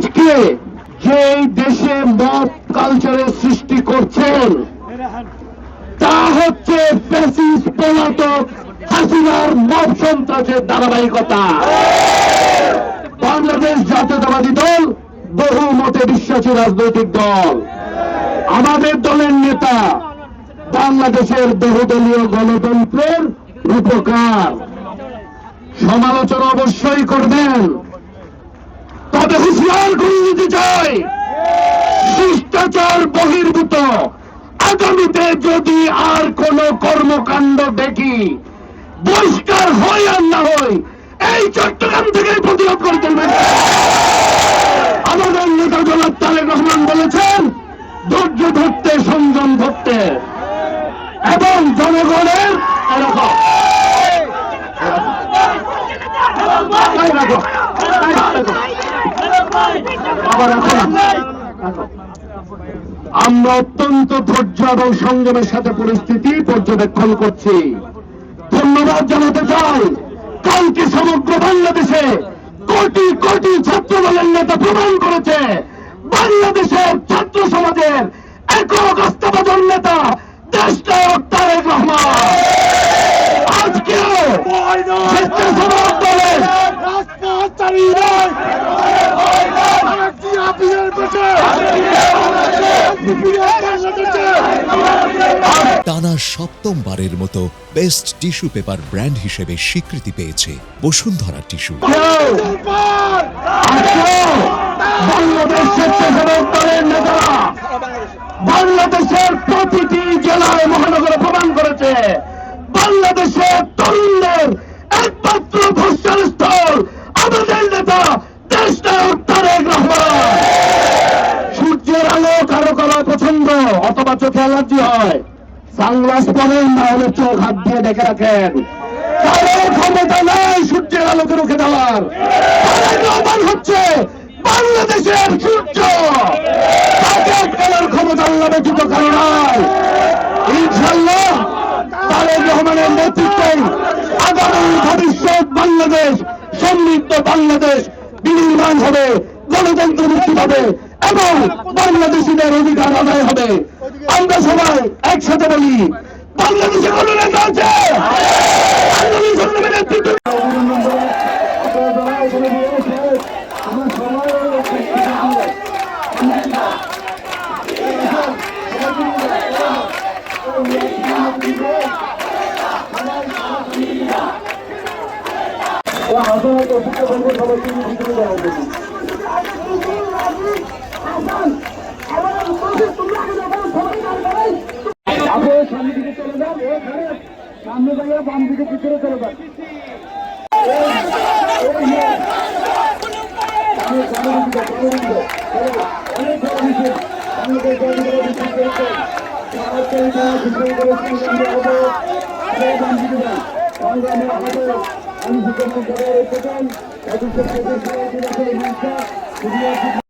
আজকে যে দেশে মব কালচারের সৃষ্টি করছেন তা হচ্ছে ফ্যাসিস্ট পলাতক হাসিনার মব সন্ত্রাসের ধারাবাহিকতা। বাংলাদেশ জাতীয়তাবাদী দল বহুমতে বিশ্বাসী রাজনৈতিক দল। আমাদের দলের নেতা বাংলাদেশের বহুদলীয় গণতন্ত্রের রূপকার। সমালোচনা অবশ্যই করবেন, তবে হুঁশিয়ার করে দিতে চাই, শিষ্টাচার বহির্ভূত আগামীতে যদি আর কোন কর্মকাণ্ড দেখি, বহিষ্কার হয় আর না হয়, এই চট্টগ্রাম থেকে প্রতিরোধ করে তুলবেন। আমাদের নেতা জনাব তারেক রহমান বলেছেন ধৈর্য ধরতে, সংযম ধরতে এবং জনগণের আমরা অত্যন্ত ধৈর্য এবং সংযমের সাথে পরিস্থিতি পর্যবেক্ষণ করছি। ধন্যবাদ জানাতে চাই, কালকে সমগ্র বাংলাদেশে কোটি কোটি ছাত্র দলের নেতা প্রমাণ করেছে বাংলাদেশের ছাত্র সমাজের একক আস্থাভাজন নেতা দেশনায়ক তারেক রহমান আজকেও স্বেচ্ছাসেবক দলের টানা সপ্তমবারের মতো বেস্ট টিস্যু পেপার ব্র্যান্ড হিসেবে স্বীকৃতি পেয়েছে বসুন্ধরা টিস্যু। বাংলাদেশ স্বেচ্ছাসেবক দলের নেতারা বাংলাদেশের প্রতিটি জেলায় মহানগরে প্রমাণ করেছে বাংলাদেশের তরুণদের একমাত্র ভরসার স্থল আমাদের নেতা দেশনায়ক তারেক রহমান। সূর্যের আলো কারো কারো পছন্দ অথবা চোখে অ্যালার্জি হয়, সানগ্লাস পরেন, না হলে চোখ হাত দিয়ে ডেকে রাখেন। কারো ক্ষমতা নাই সূর্যের আলোকে রুখে দেওয়ার। তারেক রহমান হচ্ছে বাংলাদেশের সূর্য, তাকে আটকানোর ক্ষমতা আল্লাহ ব্যতীত কারো নাই। ইনশাআল্লাহ তারেক রহমানের নেতৃত্বে আগামী ভবিষ্যৎ বাংলাদেশ সমৃদ্ধ বাংলাদেশ বিনির্মাণ হবে, গণতন্ত্র মুক্তি হবে এবং বাংলাদেশিদের অধিকার আদায় হবে। আমরা সবাই একসাথে বলি, বাংলাদেশে কোন নেতা আছে? সামনে জায়গায় বাম দিকে পিছনে চলে যান। আমি